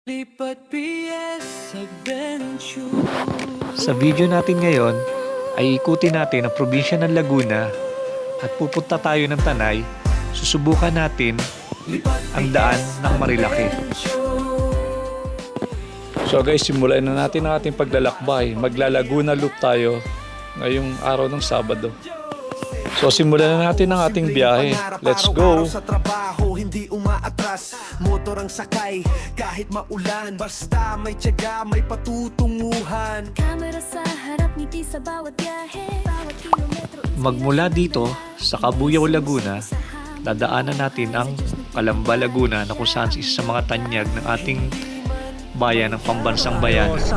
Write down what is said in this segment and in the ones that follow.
Lipat PS Adventure. Sa video natin ngayon ay ikutin natin ang probinsya ng Laguna at pupunta tayo ng Tanay. Susubukan natin ang daan ng Marilake. So guys, simulan na natin ang ating paglalakbay. Maglalaguna loop tayo ngayong araw ng Sabado. So simulan na natin ang ating biyahe. Let's go! Sa trabaho, hindi umaatras. Motor ang sakay, kahit maulan. Basta may tiyaga, may patutunguhan. Kamera sa harap, ngiti sa bawat biyahe. Bawat kilometro. Magmula dito sa Cabuyao, Laguna, dadaanan natin ang Calamba, Laguna na kung saan isa sa mga tanyag ng ating bayan ng pambansang bayan. Sa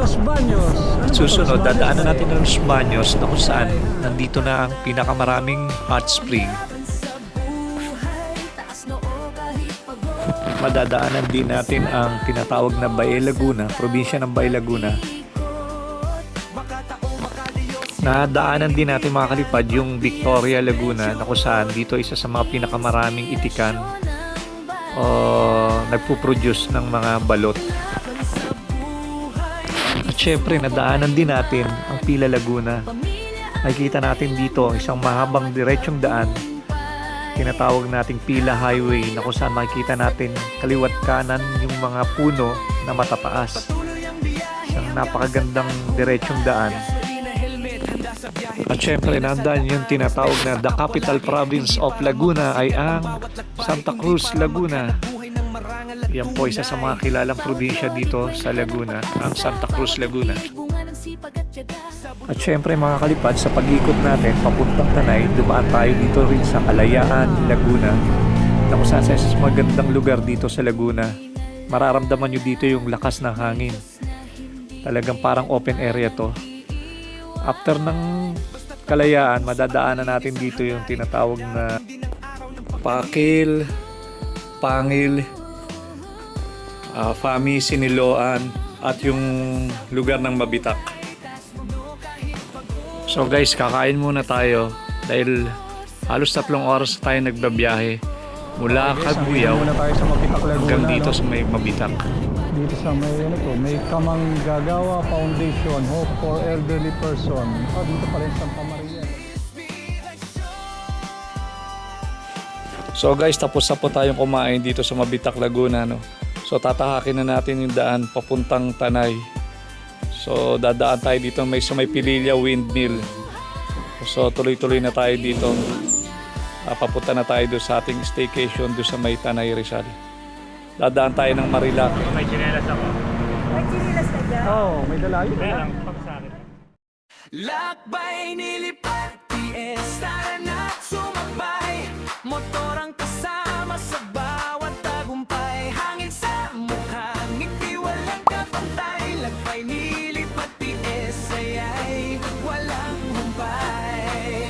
Los Baños. At susunod, dadaanan natin ang Los Baños na kung saan nandito na ang pinakamaraming hot spring. Madadaanan din natin ang tinatawag na Bay Laguna, probinsya ng Bay Laguna. Nadaanan din natin mga kalipad yung Victoria Laguna na kung saan dito isa sa mga pinakamaraming itikan o nagpuproduce ng mga balot. At syempre nadaanan din natin ang Pila Laguna. Nakikita natin dito isang mahabang diretsong daan, tinatawag nating Pila Highway, na kung saan makikita natin kaliwat kanan yung mga puno na matataas. Isang napakagandang diretsong daan. At syempre nandaan yung tinatawag na the capital province of Laguna ay ang Santa Cruz, Laguna. Yan po isa sa mga kilalang probinsya dito sa Laguna, ang Santa Cruz, Laguna. At syempre mga kalipad, sa pag-ikot natin papuntang Tanay, dumaan tayo dito rin sa Kalayaan, Laguna, na kung saan sa magandang lugar dito sa Laguna. Mararamdaman nyo dito yung lakas ng hangin. Talagang parang open area to. After ng Kalayaan, madadaanan natin dito yung tinatawag na Pakil, Pangil, Fami, Siniloan, at yung lugar ng Mabitak. So guys, kakain muna tayo dahil halos 3 oras tayo nagbabiyahe mula Cabuyao Muna tayo sa Mabitak, Laguna, hanggang dito no? sa may Mabitak. Dito sa may may Kamang Gagawa Foundation, Hope for Elderly Person. Dito pa rin sa Pamaria. So guys, tapos na po tayong kumain dito sa Mabitak, Laguna, no? So tatahakin na natin yung daan papuntang Tanay. So dadaan tayo dito sa may Pililla Windmill. So tuloy-tuloy na tayo dito. Papunta na tayo doon sa ating staycation doon sa may Tanay, Rizal. Dadaan tayo ng Marilake. May chinelas ako. May chinilas na dyan. Oh, may dalayo. Meron, pag sa akin. Lakbay nilipat PS, tara na't sumabay. Motor ang kasama sa bawat tagumpay. Hangin sa mukha, ngiti walang kapantay. Lakbay nilipat PS, ayay walang humpay.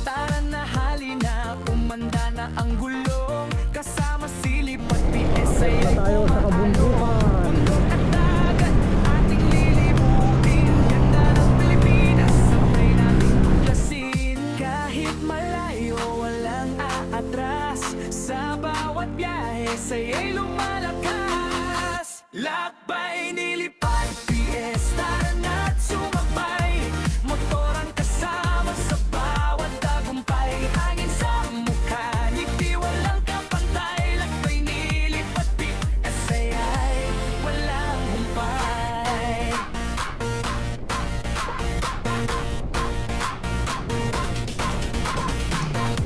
Tara na, halina, umanda na ang gulong. Kasama silip at PS ay Tayo sa kabundukan. bundok at dagat, ating lilibutin. Ganda ng Pilipinas, sabay natin tuklasin. Kahit malayo, walang aatras. Sa bawat biyahe, sa'yo'y lumalakas. Lakbay nilipat PS, tara na't sumabay. Motor ang kasama sa bawat tagumpay. Hangin sa mukha, ngiti walang kapantay. Lakbay nilipat PS, ayay walang humpay.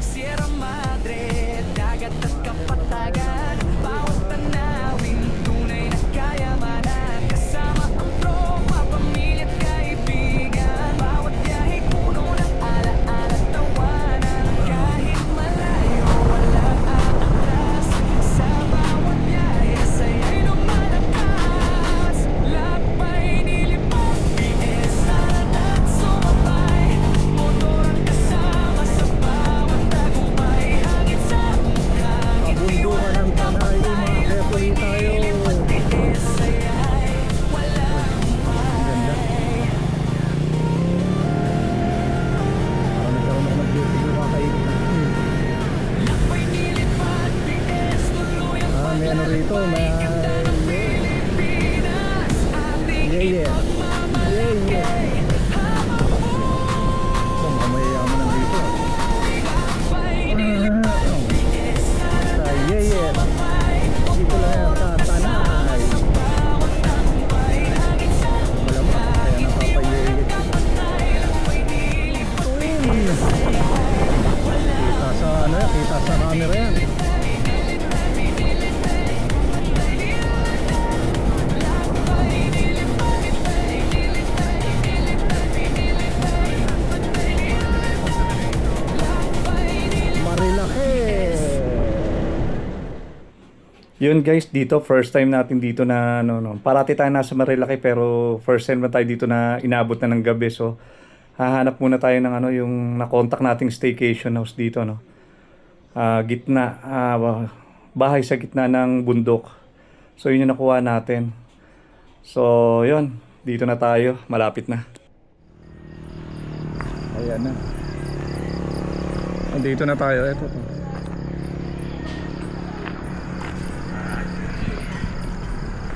Sierra Madre, dagat at kapatagan. Bawat tanawin, tunay na kayamanan. Kita sa ano yan, kita sa camera yan. Marilaki. Yun guys, dito first time natin dito na parati tayo nasa Marilaki pero first time na tayo dito na inabot na ng gabi. So hahanap muna tayo ng yung na-contact nating staycation house dito, no. Gitna, bahay sa gitna ng bundok. So yun yung nakuha natin. So yun, dito na tayo, malapit na. Ayan na. Dito na tayo, eto.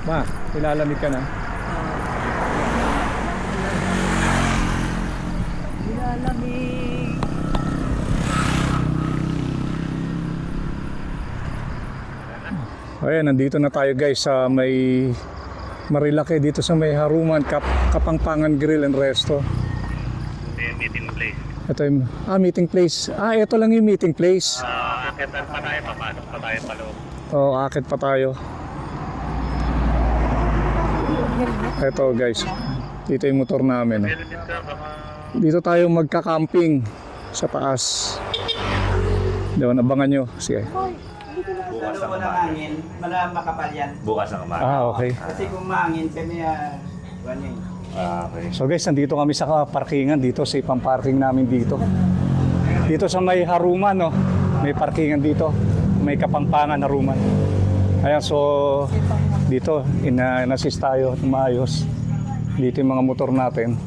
Ma, ilalamig ka na? Ilalamig. Ayan, nandito na tayo guys sa may Marilaki, dito sa may Haruman Kapangpangan Grill and Resto. Meeting place. Ito yung, meeting place. Ito lang yung meeting place. Akit pa tayo, papasok pa tayo pa loob. Oo, akit pa tayo. Ito guys, dito yung motor namin. Dito tayo magka-camping sa taas. Doon, abangan nyo. Sige. Bukas ang hangin, makapal yan. Bukas ang umaga. Okay. Kasi kung mahangin, kami ganyan. Okay. So guys, nandito kami sa parkingan dito, sa ipang parking namin dito. Dito sa may Haruman, no? May parkingan dito. May Kapangpangan Haruman. Ayan, so dito, in-assist tayo, tumayos. Dito yung mga motor natin.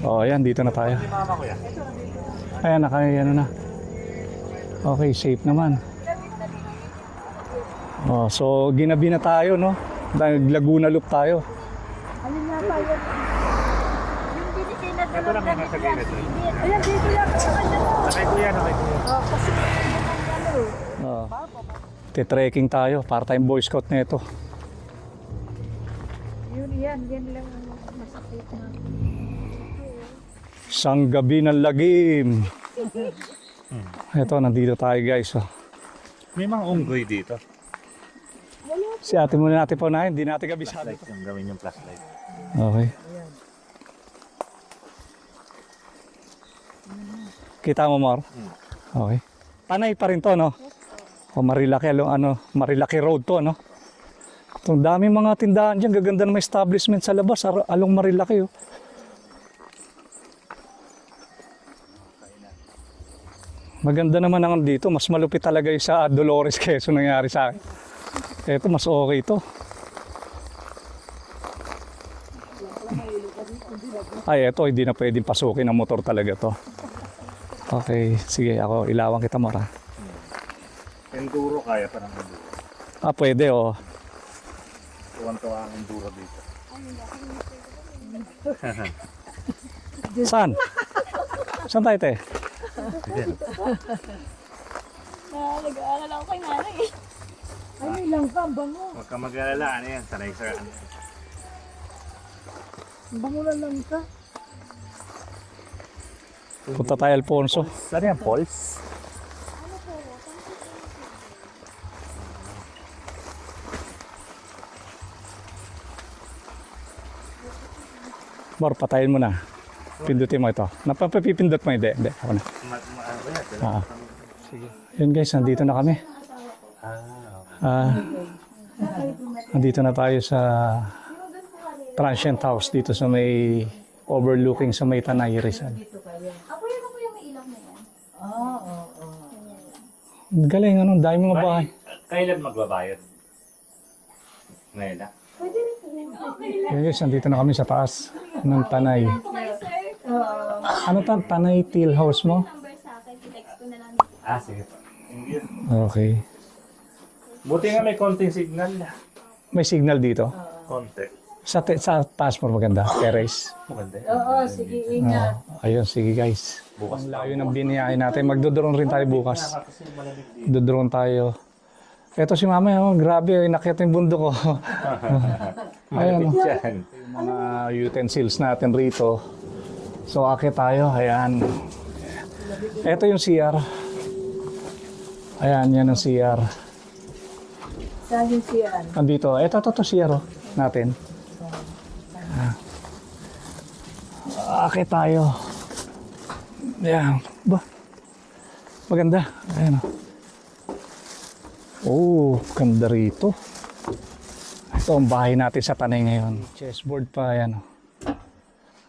O, ayan, dito na tayo. Ayan, ano na. Okay, safe naman. O, so ginabi na tayo, no? Laguna Loop tayo. Alin nga pa yun? Yung binigay na dalawang gamit yan. Ayan, dito lang sa kanya mo. Nakay kuya. Kasi ano. Trekking tayo, para tayong Boy Scout na ito. Yan lang ang masakit na. Isang gabi ng lagim. Ito, nandito tayo guys. Oh. May mga unggoy dito. Si ate muna natin po na, hindi natin kabisado. Like yung gawin yung flashlight. Okay. Kita mo, Mar? Okay. Panay pa rin to, no? O Marilaki, Marilaki Road to, no? Itong daming mga tindahan dyan, gaganda ng mga establishment sa labas, along Marilaki, oh. Maganda naman ang dito, mas malupit talaga yung sa Dolores kaysa nangyari sa akin. Ito, mas okay ito. Ay, ito, hindi na pwedeng pasukin ng motor talaga to. Okay, sige, ako, ilawan kita, Mara. Enduro kaya pa ng enduro. Pwede, oh. Tuwan-tuwa ang enduro dito. Saan? Saan tayo, te? Nag-aaral ako kay nanay. Ay, lang ka, ang bango. Huwag ka mag-alala, ano yan? Sanay sa Ang bango lang ka. Punta tayo, Alfonso. Saan yan, Pauls? Mor, patayin mo na. Pindutin mo ito. Napapipindot mo, hindi. Hindi, ako na. Sige. Yun guys, nandito na kami. Nandito na tayo sa transient house dito sa may overlooking sa may Tanay, Rizal. Ako yung may ilaw na yan. Galing, dahil mga bahay. Kailan magbabayad? Ngayon na? Yun guys, nandito na kami sa taas ng Tanay. Ano ta? Tanay Teal House mo? Number sa akin, text ko na lang. Sige pa. Okay. Buti nga may konting signal. May signal dito. Konti. Sa taas mo maganda, terrace. Maganda. Oo, sige, ingat. Ayun, sige guys. Bukas Ang layo ng biniyahin natin. Magdodrone rin tayo bukas. Dodrone tayo. Eto si mama, grabe, nakita yung bundok ko. Ayan, Yan. yung mga utensils natin rito. So, akit tayo, ayan. Ito yung CR. Ayan, yan ang CR. Saan yung siyan? Nandito. Ito, CR oh, natin. Akit tayo. Ayan. Ba? Maganda. Ayan oh. Oh, ganda rito. Ito ang bahay natin sa Tanay ngayon. Chessboard pa, ayan.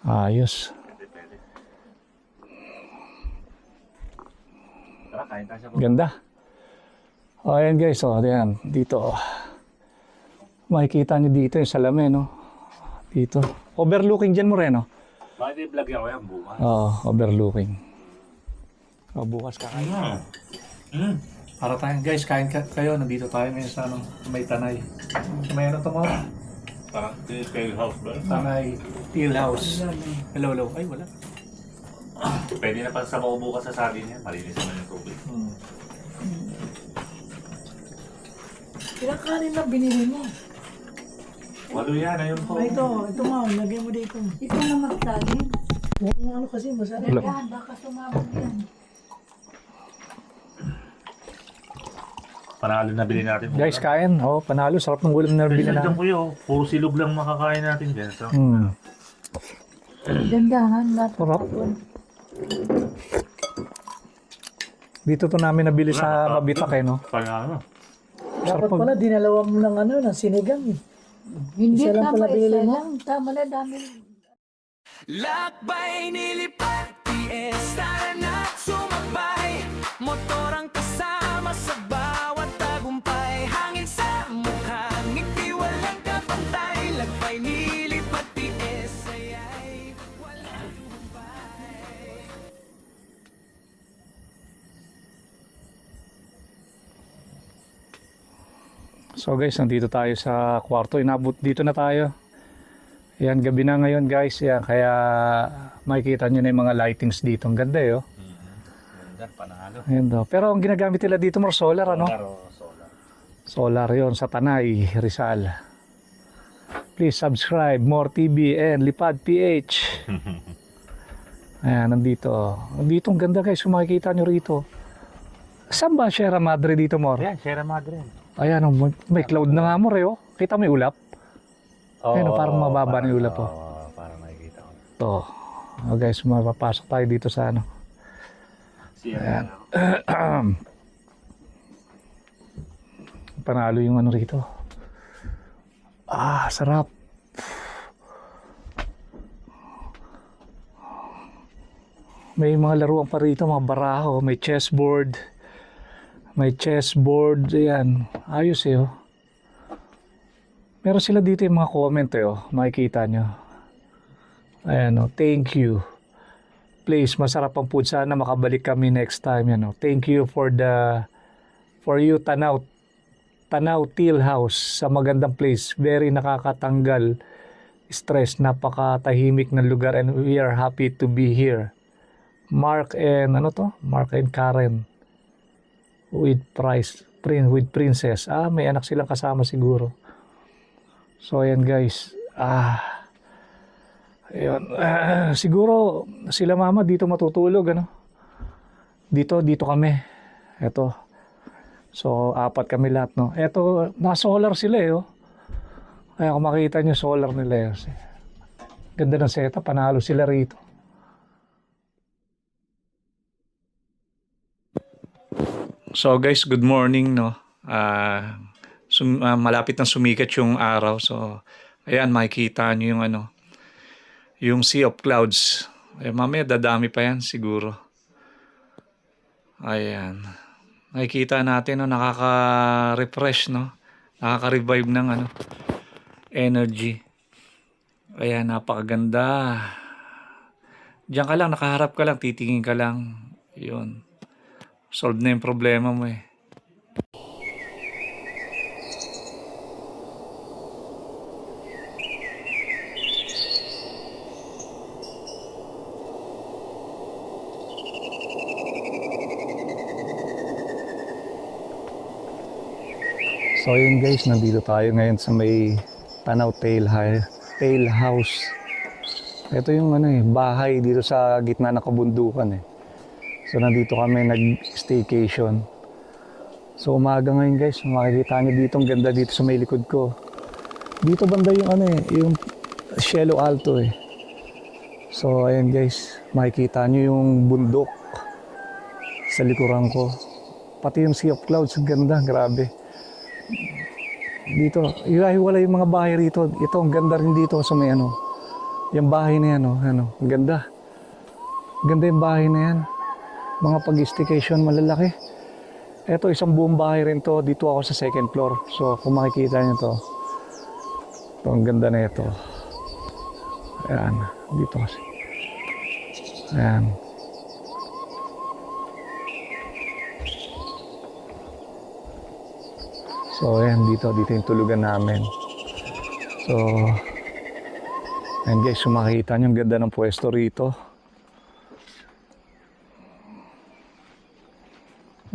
Ayos. Ganda. O, ayan guys, o, ayan, dito. Makikita nyo dito yung salamin, no? Dito. Overlooking dyan mo rin, no? Bakit i-vlog ako yan bukas? Oo, overlooking. O, bukas kakain. Para tayo, guys, kain kayo. Nandito tayo ngayon sa may Tanay. May ano to mo? Parang tail house ba? Tanay Tea House. Hello. Ay, wala. Pwede na pa sa bukas sa sabi niya. Malinis naman yung tubig. Ilang kanin na binili mo? Walo yan, ayun po. Ito nga, lagyan mo dito. Ikaw na magtagin. Yung ano kasi, masarap. Yan, baka sumabog yan. Panalo na bilhin natin. Guys, kain. O, panalo. Sarap ng ulam na nabili Bilan na. kuya, oh. Puro silog lang makakain natin dyan. So, Gandahan na. Sarap. Dito to namin nabili sa Mabitak, eh, no? Panalo. Dapat pala, dinalawa mo ng ano, ng sinigang eh. Hindi, isa lang pala bili mo. Tama na, dami. Lakbay nilipat, PS tara na't sumabay. Motor ang kasama sa bawat tagumpay. Hangin sa mukha, ngiti walang kapantay. Lakbay nilipat, PS ay walang humpay. So guys, nandito tayo sa kwarto. Inabot dito na tayo. Yan, gabi na ngayon guys. Yan, kaya makikita nyo na yung mga lightings dito. Ang ganda eh, oh. Ganda, panalo. Ayan daw. Pero ang ginagamit nila dito more solar, ano? Solar. Solar yon sa Tanay, Rizal. Please subscribe, More TV and Lipad PH. Ayan, nandito. Nandito ang ganda guys, kung makikita nyo rito. Saan ba Sierra Madre dito, More? Yan, Sierra Madre. Ayan, oh, may cloud na nga, More, oh. Kita mo yung ulap? Ayan, parang mababa na yung ulap, oh. Parang makikita ko. Ito. Oh, guys, mapapasok tayo dito sa ano. Sierra. Panalo yung ano rito. Ah, sarap. May mga laruan pa rito, mga baraho, may chessboard. May chessboard, ayan. Ayos eh, oh. Meron sila dito yung mga comment eh, oh. Makikita nyo. Ayan, oh. Thank you. Please, masarap ang food. Sana makabalik kami next time, yan, oh. Thank you for you, Tanaw Tea House, sa magandang place. Very nakakatanggal stress. Napakatahimik ng lugar and we are happy to be here. Mark and Karen with Princess. Ah, may anak silang kasama siguro. So ayan guys. Ayun. Siguro sila mama dito matutulog, ano? Dito kami. Ito. So, 4 kami lahat, no? Ito, naka-solar sila, eh, oh. Kaya kung makita nyo, solar nila, eh. Ganda ng setup, panalo sila rito. So, guys, good morning, no? Malapit nang sumikat yung araw. So, ayan, makikita nyo yung yung sea of clouds. Mamaya dadami pa yan siguro. Ayan. Nakikita natin, no, nakaka-refresh, no? Nakaka-revive ng energy. Ayan, napakaganda. Diyan ka lang, nakaharap ka lang, titingin ka lang. Yun. Solve na yung problema mo eh. So yun guys, nandito tayo ngayon sa may Tanaw Tail House. Ito yung bahay dito sa gitna ng kabundukan eh. So nandito kami nag-staycation. So umaga ngayon guys, makikita nyo dito, ang ganda dito sa may likod ko. Dito banda yung ano eh, yung Cielo Alto eh. So ayan guys, makikita nyo yung bundok sa likuran ko. Pati yung Sea of Clouds, ang ganda, grabe. Dito, hiwa-hiwala yung mga bahay rito. Ito, ang ganda rin dito sa may ano. Yung bahay na yan, ang ganda. Ganda yung bahay na yan. Mga pag-staycation malalaki. Ito, isang buong bahay rin to. Dito ako sa second floor. So, kung makikita nyo to. Ito, ang ganda na ito. Ayan, dito kasi. Ayan. So, ayan, dito yung tulugan namin. So, ayan guys, makikita nyo, ang ganda ng pwesto rito.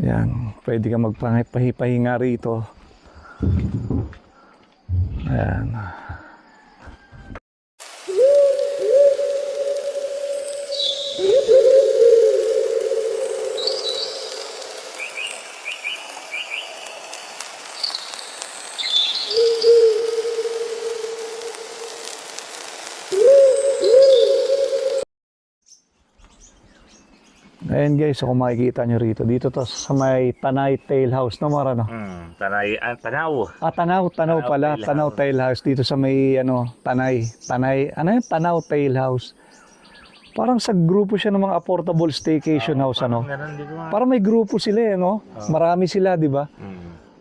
Ayan, pwede ka magpahinga rito. Ayan. Ayan guys, so kung makikita nyo rito, dito to sa may Tanay Tail House, no Mara, no? Tanaw. Tanaw pala, Tail Tanaw House. Tail House, dito sa may, Tanay, ano yun, Tanaw Tail House. Parang sa grupo siya ng mga affordable staycation house, ano? Ganun, di ko nga. Parang may grupo sila, no? Marami sila, di ba?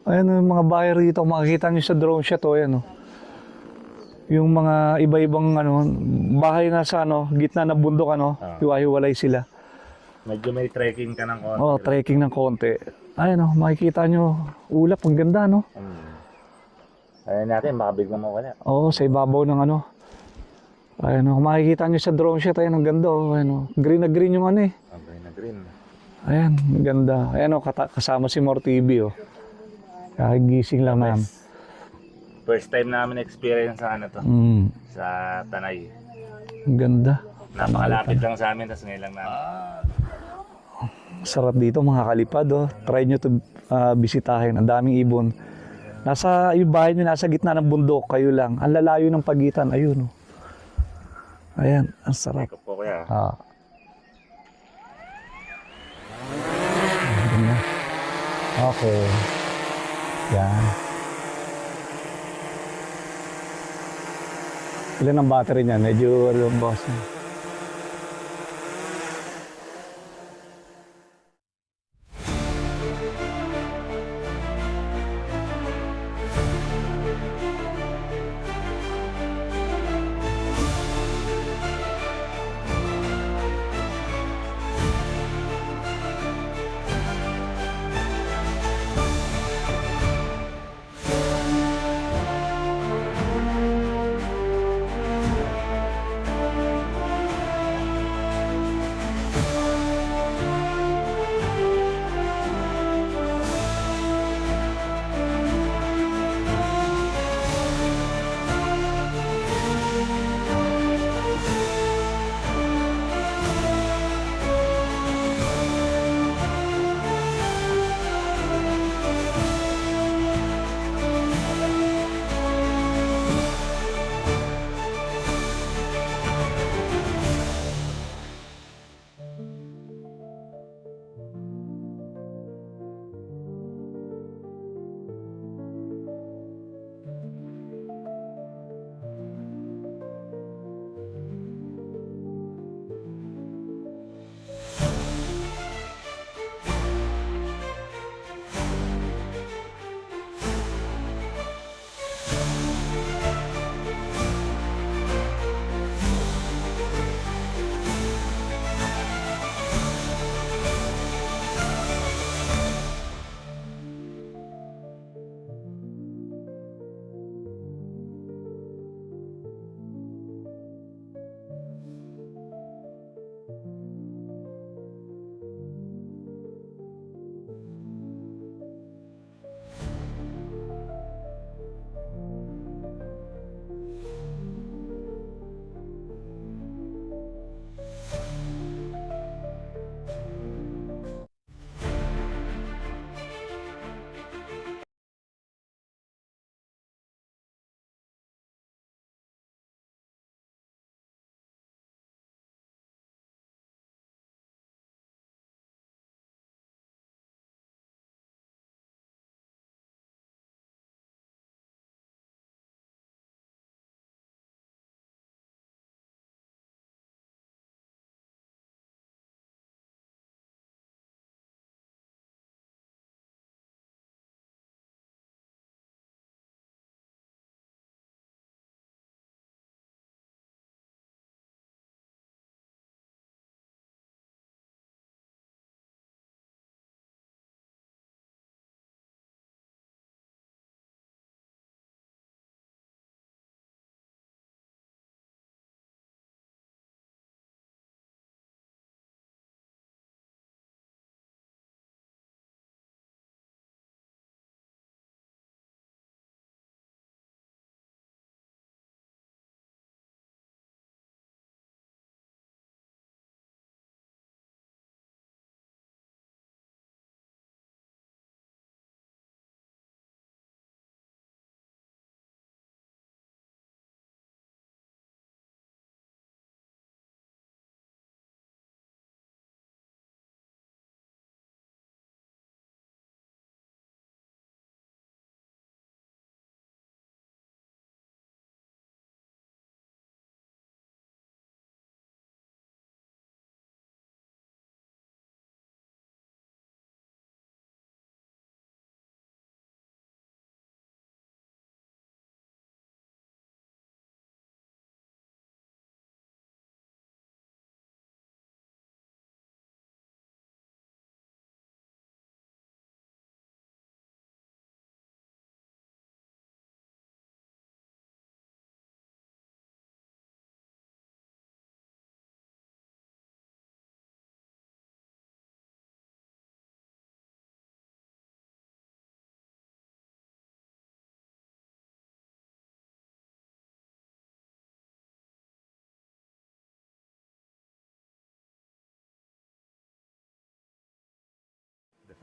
Ayan, yung mga bahay rito, makikita nyo sa drone shot, ayan, no? Yung mga iba-ibang, bahay na sa, gitna ng bundok, hiwa-hiwalay sila. Medyo may trekking ka ng konti. Oh, trekking ng konti. Ayan, makikita nyo, ulap, ang ganda, no? Ayan natin, baka biglang mawala. Oo, sa ibabaw ng Ayan, kung makikita nyo sa drone shot, ayan, ang ganda, ayan, green na green yung Okay na green. Ayan, ang ganda. Ayan, kasama si More TV, Kagising lang namin. First time namin experience sa to. Sa Tanay. Ang ganda. Napakalapit lang sa amin, tapos ngayon lang namin. Sarap dito, mga kalipad, Try nyo to bisitahin. Ang daming ibon. Yung bahay nyo nasa gitna ng bundok, kayo lang. Ang lalayo ng pagitan, ayun, Ayan, ang sarap. Ikaw po kuya. Ganyan. Okay. Yan. Ilan ang battery niya? Medyo boss.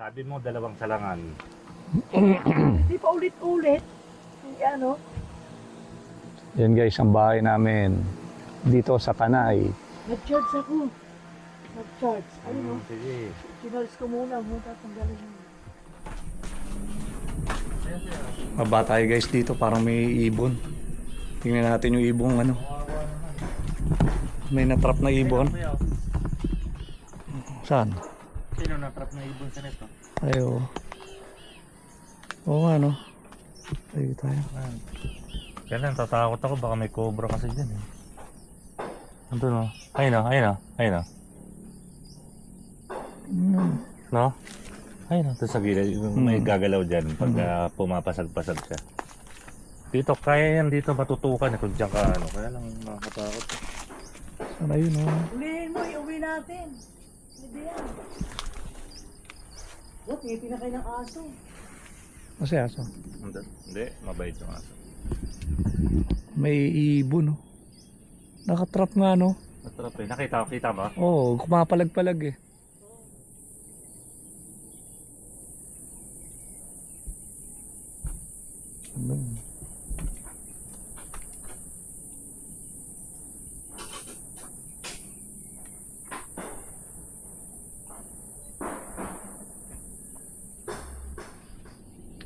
Sabi mo, dalawang salangan. Di pa ulit-ulit. Ano? Yan guys, ang bahay namin. Dito sa Tanay. Nag-charge ako. Nag-charge. Ayun o. Sige. Sinals ko muna. Muna tatanggalin mo. Maba tayo guys dito, parang may ibon. Tingnan natin yung ibong ano. May natrap na ibon. Saan? Sino natrap na ibon sa neto? Ayo. Oo nga no. Tayo tayo. Kailan tatakot ako, baka may cobra kasi dyan eh. Andun o. Ayun o, ayun o, ayun o. No? Ayun o, ito sa gilid. May gagalaw dyan pag pumapasag-pasag siya. Dito, kaya yan dito matutukan kung dyan ka ano. Kaya lang nakakatakot. Saan ayun oh. Ulihin mo, iuwi natin. Pwede yan. Oh, pinakay ng aso. Kasi aso. Hindi, mabait yung aso. May ibon oh. Nakatrap nga no. Natrap eh. Nakita ba? Oo, kumapalag-palag eh. Ano?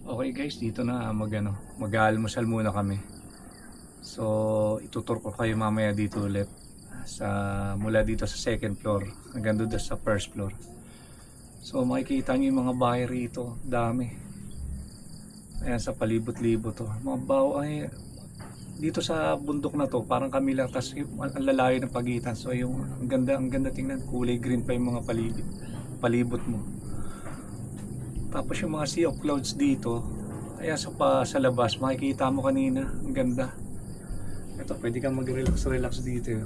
Okay guys, dito na mag-aalmusal muna kami. So, itutur ko kayo mamaya dito ulit mula dito sa second floor hanggang doon sa first floor. So, makikita nyo yung mga bahay rito, dami. Ayan, sa palibot-libot to. Mga ay dito sa bundok na to, parang kami lang, tas ang lalayo ng pagitan. So, yung ang ganda tingnan, kulay green pa yung mga palibot mo. Tapos yung mga sea of clouds dito, ayan sa labas, makikita mo kanina, ang ganda. Ito, pwede kang mag-relax dito.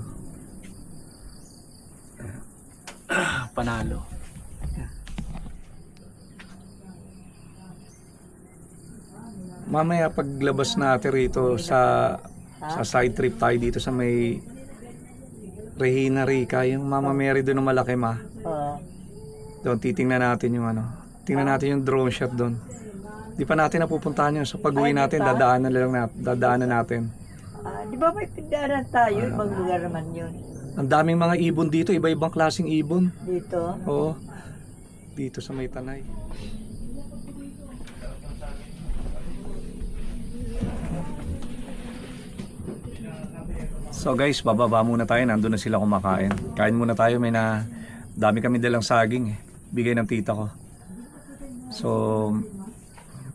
Panalo. Mamaya paglabas natin rito sa side trip tayo dito sa may Regina Rica, yung Mama Mary doon na malaki doon titingnan natin yung tingnan natin yung drone shot doon. Di pa natin napupuntahan yun. So pag uwi natin, dadaanan natin. Di ba may pindaanan tayo? Ibang lugar naman yun. Ang daming mga ibon dito, iba-ibang klaseng ibon. Dito? Oo. Dito sa may Tanay. So guys, bababa muna tayo. Nandun na sila kumakain. Kain muna tayo. Dami kami dalang saging eh. Bigay ng tita ko. So,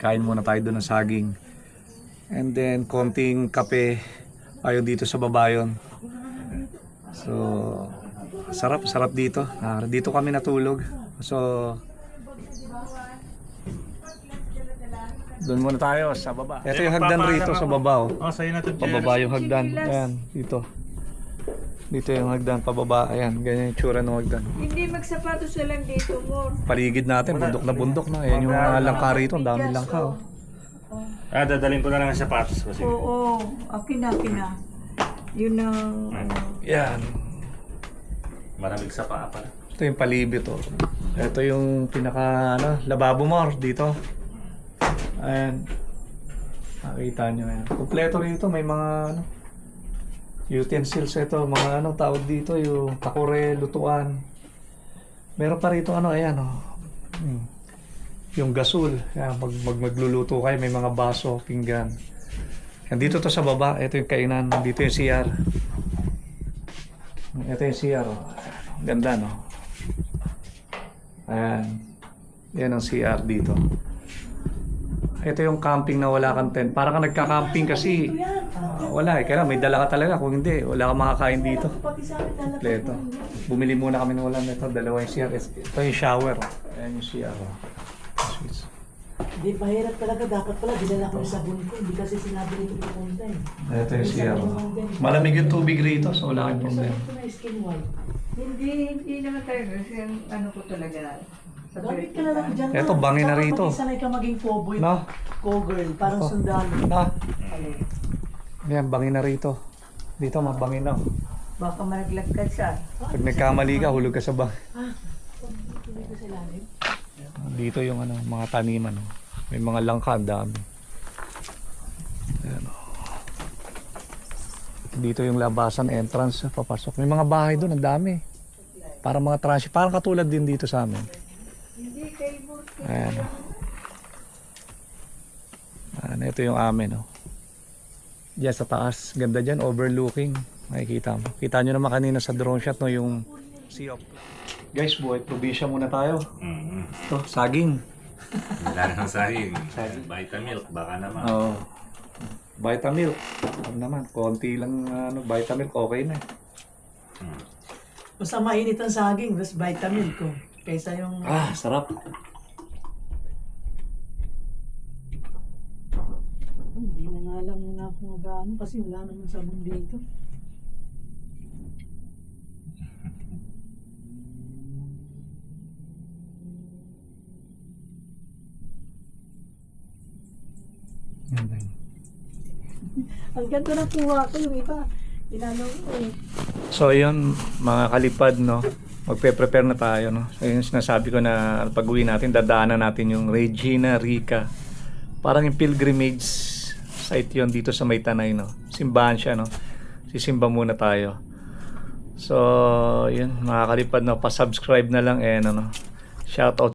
kain muna tayo doon ng saging. And then, konting kape. Ayaw dito sa babayon. So, sarap dito. Dito kami natulog. So, doon muna tayo sa baba. Ito yung hagdan rito sa baba. Sa'yo natin. Pababa yung hagdan. Ayan, dito. Dito yung hagdan, pababa. Ayan, ganyan yung tsura ng hagdan. Hindi magsapatos na lang dito mo. Paligid natin, bundok na bundok na. Ayan yung mga langka rito, ang daming langka. Dadalhin ko na lang ang sapatos kasi. Oo, akin na. Yun ang Yan. Maraming sa paa pala. Ito yung palibot oh. Ito yung pinaka lababo mo dito. Ayan. Makita nyo yan. Kompleto rito, may mga utensils ito, mga tawag dito, yung takure, lutuan. Meron pa rito ayan yung gasol. Yan, magluluto kayo, may mga baso, pinggan. Yan, dito to sa baba, ito yung kainan, dito yung CR. Ito yung CR oh. Ganda no. Ayan. Yan ang CR dito. Ito yung camping na wala kang tent. Para ka nagka-camping kasi wala kaya may dala ka talaga. Kung hindi, wala kang makakain dito. Kompleto. Bumili muna kami ng ulam nito. Dalawa yung CR. Ito yung shower. Ayan yung CR. Hindi, mahirap talaga. Dapat pala, dinala ko yung sabon ko. Hindi kasi sinabi nito pupunta eh. Ito yung CR. Malamig yung tubig rito, so wala kang problema. Sabon ko na skin white. Hindi naman tayo kasi ko talaga. Gamit ka na lang dyan. Eto, bangin na rito. Dapat sanay ka maging cowboy. No? Cowgirl, parang sundalo. Yan, bangin na rito. Dito, mabangin na. Baka malaglag ka siya. Pag nagkamali ka, hulog ka sa bang. Tuloy ko sa ilalim. Dito yung ano, mga taniman. Oh. May mga langka, ang dami. Ayan, oh. Dito yung labasan entrance, papasok. May mga bahay doon, ang dami. Para mga transit, parang katulad din dito sa amin. Ayan. Ito yung amin, oh. Diyan sa taas, ganda dyan, overlooking. Makikita mo. Kita nyo naman kanina sa drone shot, no, yung sea of... Guys, buhay probinsya muna tayo. Ito, saging. Wala nang sahing. Vitamilk, baka naman. Oo. Vitamilk. Ano naman, konti lang ano, Vitamilk, okay na. Basta mainit ang saging, mas vitamin ko. Kaysa yung... Ah, sarap. Hindi na nga lang muna ako mag-ano kasi wala naman sabon dito. Ang ganda ng kuha ko, yung iba. Tinanong ko eh. So yun, mga kalipad, no, magpe-prepare na tayo, no. So yun sinasabi ko na pag-uwi natin, dadaanan natin yung Regina Rica. Parang yung pilgrimage site yun dito sa Maytanay, no. Simbahan siya, no. Sisimba muna tayo. So yun, mga kalipad, no, pa-subscribe na lang and ano, shout out